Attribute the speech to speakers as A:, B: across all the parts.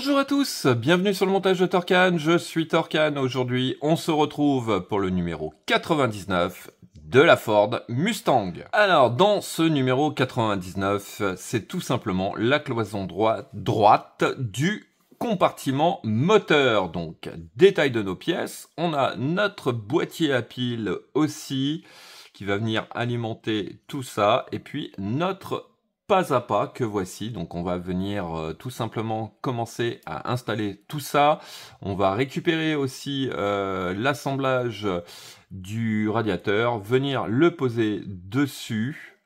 A: Bonjour à tous, bienvenue sur le montage de Torcan, je suis Torcan. Aujourd'hui, on se retrouve pour le numéro 99 de la Ford Mustang. Alors, dans ce numéro 99, c'est tout simplement la cloison droite du compartiment moteur. Donc, détail de nos pièces, on a notre boîtier à piles aussi, qui va venir alimenter tout ça, et puis notre pas à pas que voici. Donc on va venir tout simplement commencer à installer tout ça. On va récupérer aussi l'assemblage du radiateur, venir le poser dessus.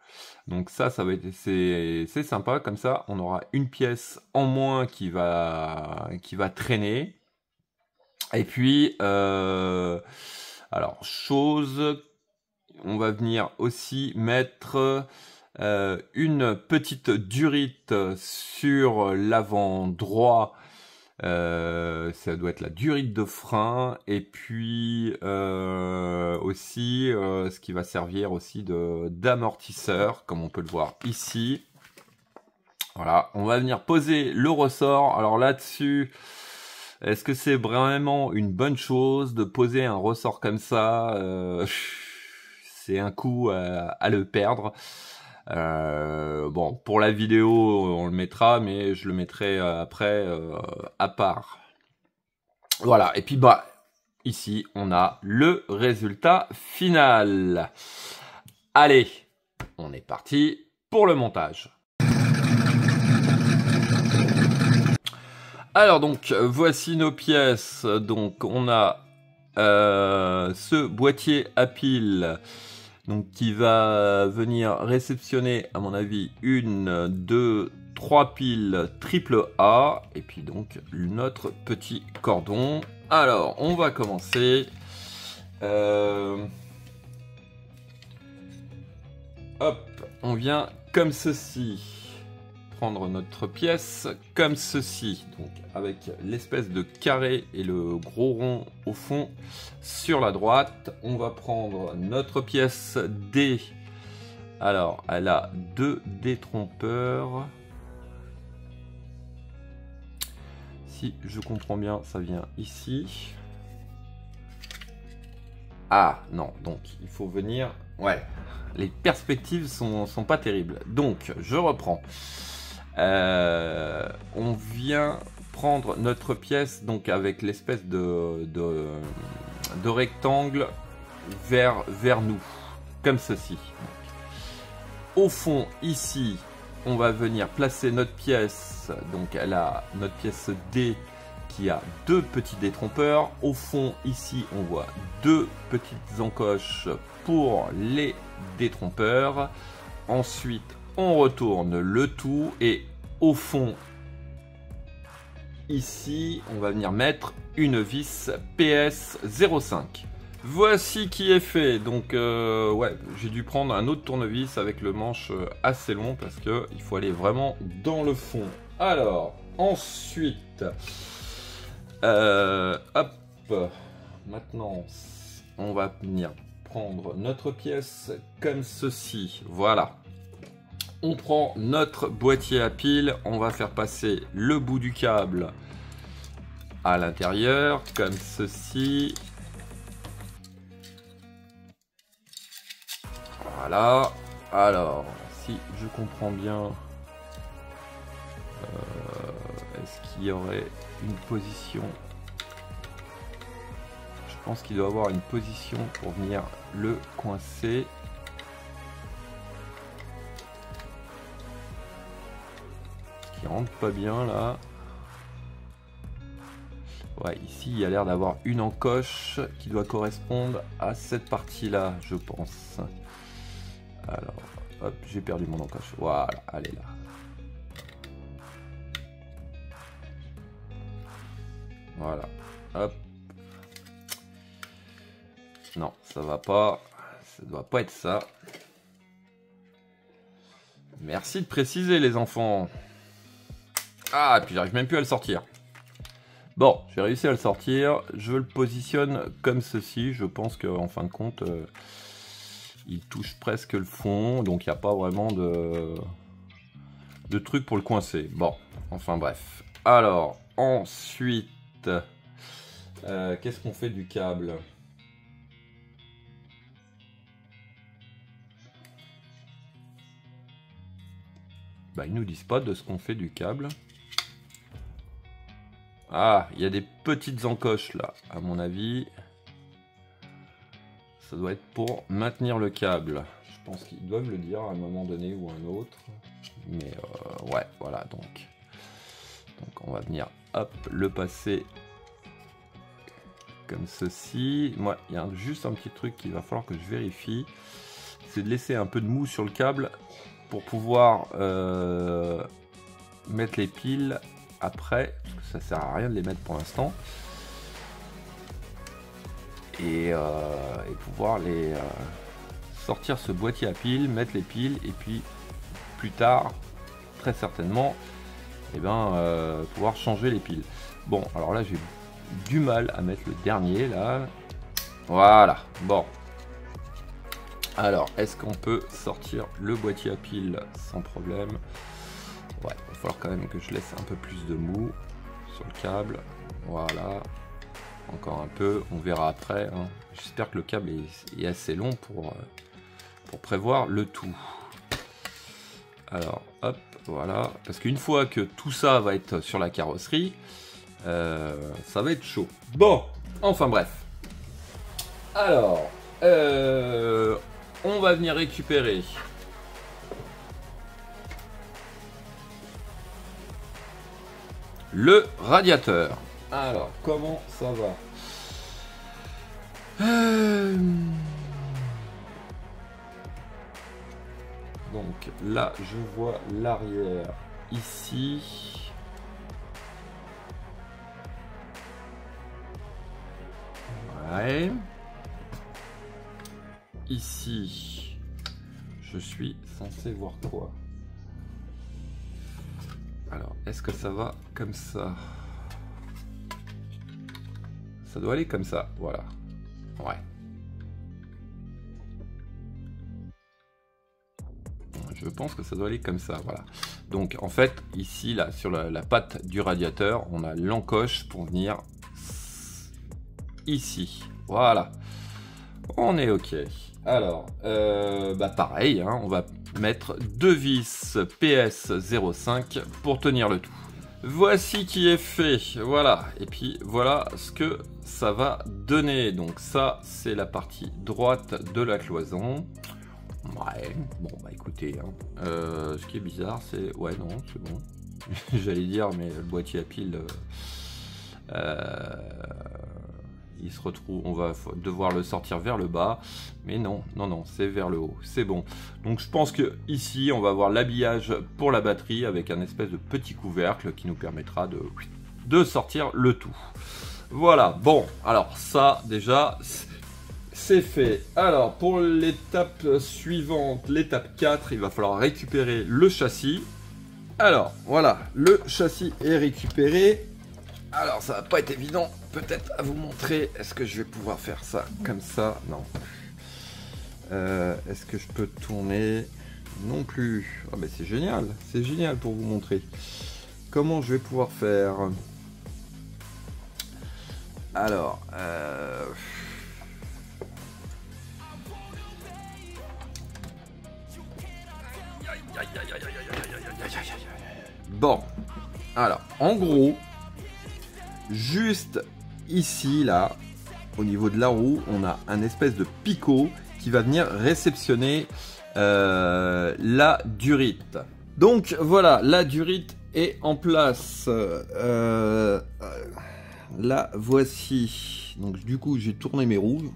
A: Donc ça va être c'est sympa, comme ça on aura une pièce en moins qui va traîner. Et puis alors on va venir aussi mettre une petite durite sur l'avant droit, ça doit être la durite de frein, et puis aussi ce qui va servir aussi d'amortisseur, comme on peut le voir ici. Voilà, on va venir poser le ressort. Alors là-dessus, est-ce que c'est vraiment une bonne chose de poser un ressort comme ça? C'est un coup à le perdre. Bon, pour la vidéo, on le mettra, mais je le mettrai après à part. Voilà, et puis bah, ici, on a le résultat final. Allez, on est parti pour le montage. Alors donc, voici nos pièces. Donc, on a ce boîtier à piles, donc qui va venir réceptionner, à mon avis, 1, 2, 3 piles triple A, et puis donc notre petit cordon. Alors, on va commencer. Hop, on vient comme ceci. Prendre notre pièce comme ceci, donc avec l'espèce de carré et le gros rond au fond sur la droite. On va prendre notre pièce D. Alors, elle a 2 détrompeurs. Si je comprends bien, ça vient ici. Ah non, donc il faut venir... Ouais, les perspectives sont pas terribles. Donc, je reprends. On vient prendre notre pièce donc avec l'espèce de rectangle vers nous, comme ceci. Au fond, ici, on va venir placer notre pièce. Donc elle a notre pièce D qui a 2 petits détrompeurs. Au fond, ici, on voit 2 petites encoches pour les détrompeurs. Ensuite, on retourne le tout, et au fond, ici, on va venir mettre une vis PS05. Voici qui est fait. Donc, ouais, j'ai dû prendre un autre tournevis avec le manche assez long parce que il faut aller vraiment dans le fond. Alors, ensuite, hop, maintenant, on va venir prendre notre pièce comme ceci. Voilà. On prend notre boîtier à piles, on va faire passer le bout du câble à l'intérieur, comme ceci. Voilà. Alors, si je comprends bien, est-ce qu'il y aurait une position? Je pense qu'il doit y avoir une position pour venir le coincer. Qui rentre pas bien là. Ouais, ici il y a l'air d'avoir une encoche qui doit correspondre à cette partie là, je pense. Alors, hop, j'ai perdu mon encoche. Voilà, elle est là. Voilà, hop. Non, ça va pas. Ça doit pas être ça. Merci de préciser, les enfants. Ah, et puis j'arrive même plus à le sortir. Bon, j'ai réussi à le sortir. Je le positionne comme ceci. Je pense qu'en fin de compte, il touche presque le fond. Donc il n'y a pas vraiment de truc pour le coincer. Bon, enfin bref. Alors, ensuite, qu'est-ce qu'on fait du câble? Bah, ils nous disent pas de ce qu'on fait du câble. Ah, il y a des petites encoches là, à mon avis. Ça doit être pour maintenir le câble. Je pense qu'ils doivent le dire à un moment donné ou à un autre. Mais ouais, voilà, donc on va venir, hop, le passer comme ceci. Moi, il y a juste un petit truc qu'il va falloir que je vérifie. C'est de laisser un peu de mou sur le câble pour pouvoir mettre les piles après, parce que ça sert à rien de les mettre pour l'instant, et pouvoir les sortir ce boîtier à piles, mettre les piles, et puis plus tard, très certainement, et pouvoir changer les piles. Bon, alors là j'ai du mal à mettre le dernier là. Voilà, bon. Alors, est-ce qu'on peut sortir le boîtier à piles sans problème? Ouais, il va falloir quand même que je laisse un peu plus de mou sur le câble. Voilà. Encore un peu, on verra après. Hein. J'espère que le câble est assez long pour prévoir le tout. Alors, hop, voilà. Parce qu'une fois que tout ça va être sur la carrosserie, ça va être chaud. Bon, enfin bref. Alors, on va venir récupérer le radiateur. Alors, comment ça va? Donc là, je vois l'arrière ici. Ouais. Ici, je suis censé voir quoi? Alors, est-ce que ça va comme ça? Ça doit aller comme ça, voilà. Ouais. Je pense que ça doit aller comme ça, voilà. Donc, en fait, ici, là, sur la patte du radiateur, on a l'encoche pour venir ici. Voilà. On est OK. Alors, pareil, hein, on va mettre 2 vis PS05 pour tenir le tout. Voici qui est fait, voilà. Et puis voilà ce que ça va donner. Donc ça, c'est la partie droite de la cloison. Ouais, bon bah écoutez, hein. Ce qui est bizarre, c'est... Ouais, non, c'est bon. J'allais dire, mais le boîtier à piles... il se retrouve, on va devoir le sortir vers le bas, mais non, c'est vers le haut, c'est bon. Donc je pense que ici on va avoir l'habillage pour la batterie avec un espèce de petit couvercle qui nous permettra de sortir le tout. Voilà, bon, alors ça déjà c'est fait. Alors pour l'étape suivante, l'étape 4, il va falloir récupérer le châssis. Alors voilà, le châssis est récupéré. Alors ça va pas être évident peut-être à vous montrer. Est-ce que je vais pouvoir faire ça comme ça? Non. Est-ce que je peux tourner? Non plus. Ah ben c'est génial pour vous montrer. Comment je vais pouvoir faire? Alors bon, alors en gros, juste ici, là, au niveau de la roue, on a un espèce de picot qui va venir réceptionner la durite. Donc voilà, la durite est en place. La voici. Donc du coup, j'ai tourné mes roues.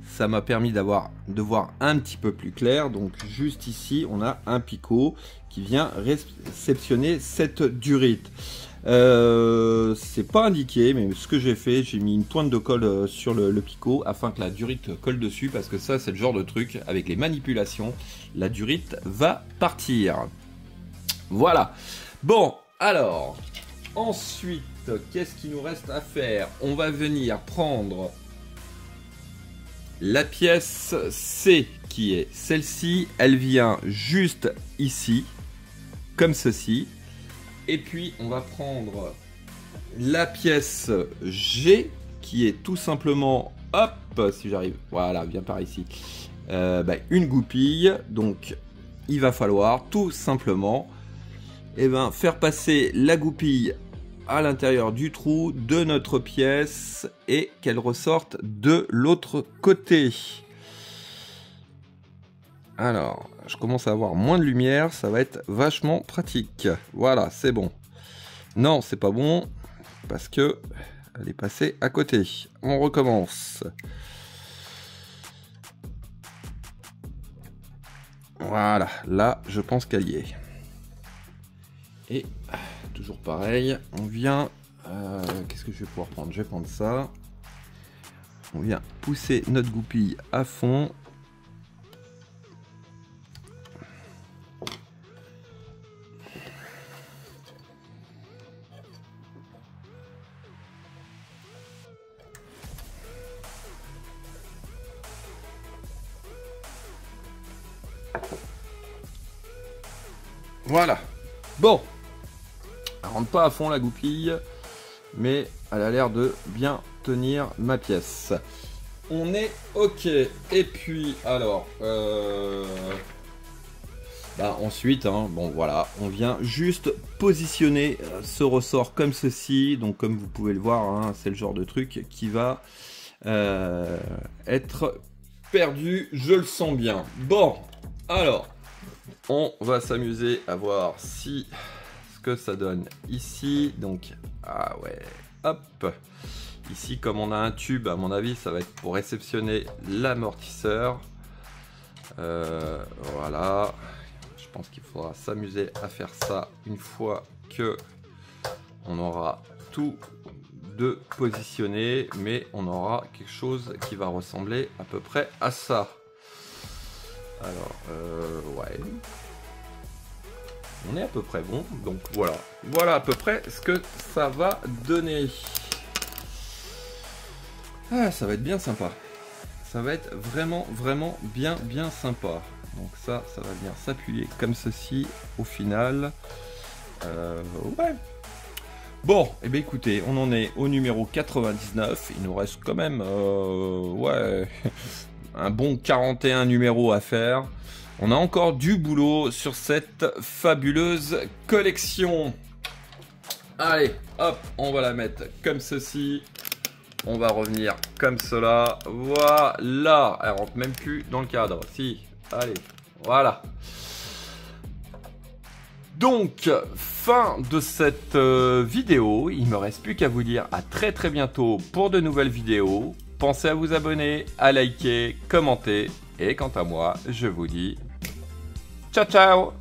A: Ça m'a permis de voir un petit peu plus clair. Donc juste ici, on a un picot qui vient réceptionner cette durite. C'est pas indiqué, mais ce que j'ai fait, j'ai mis une pointe de colle sur le picot afin que la durite colle dessus, parce que ça c'est le genre de truc, avec les manipulations, la durite va partir. Voilà. Bon, alors, ensuite, qu'est-ce qu'il nous reste à faire? On va venir prendre la pièce C, qui est celle-ci. Elle vient juste ici, comme ceci. Et puis on va prendre la pièce G, qui est tout simplement, hop, si j'arrive, voilà, viens par ici, une goupille. Donc il va falloir tout simplement faire passer la goupille à l'intérieur du trou de notre pièce et qu'elle ressorte de l'autre côté. Alors, je commence à avoir moins de lumière, ça va être vachement pratique. Voilà, c'est bon. Non, c'est pas bon, parce que elle est passée à côté. On recommence. Voilà, là, je pense qu'elle y est. Et toujours pareil, on vient... qu'est-ce que je vais pouvoir prendre? Je vais prendre ça. On vient pousser notre goupille à fond. Voilà. Bon. Elle rentre pas à fond la goupille, mais elle a l'air de bien tenir ma pièce. On est ok. Et puis alors, ensuite, bon voilà, on vient juste positionner ce ressort comme ceci. Donc comme vous pouvez le voir, c'est le genre de truc qui va être perdu. Je le sens bien. Bon, alors, on va s'amuser à voir si ce que ça donne ici. Donc, ah ouais, hop. Ici, comme on a un tube, à mon avis, ça va être pour réceptionner l'amortisseur. Voilà. Je pense qu'il faudra s'amuser à faire ça une fois que on aura tout de positionné, mais on aura quelque chose qui va ressembler à peu près à ça. Alors, ouais. On est à peu près bon, donc voilà. Voilà à peu près ce que ça va donner. Ah, ça va être bien sympa. Ça va être vraiment bien sympa. Donc ça va venir s'appuyer comme ceci au final. Ouais. Bon, et bien écoutez, on en est au numéro 99. Il nous reste quand même, ouais, un bon 41 numéros à faire. On a encore du boulot sur cette fabuleuse collection. Allez, hop, on va la mettre comme ceci. On va revenir comme cela. Voilà. Elle rentre même plus dans le cadre. Si, allez, voilà. Donc, fin de cette vidéo. Il me reste plus qu'à vous dire à très bientôt pour de nouvelles vidéos. Pensez à vous abonner, à liker, commenter. Et quant à moi, je vous dis ciao ciao.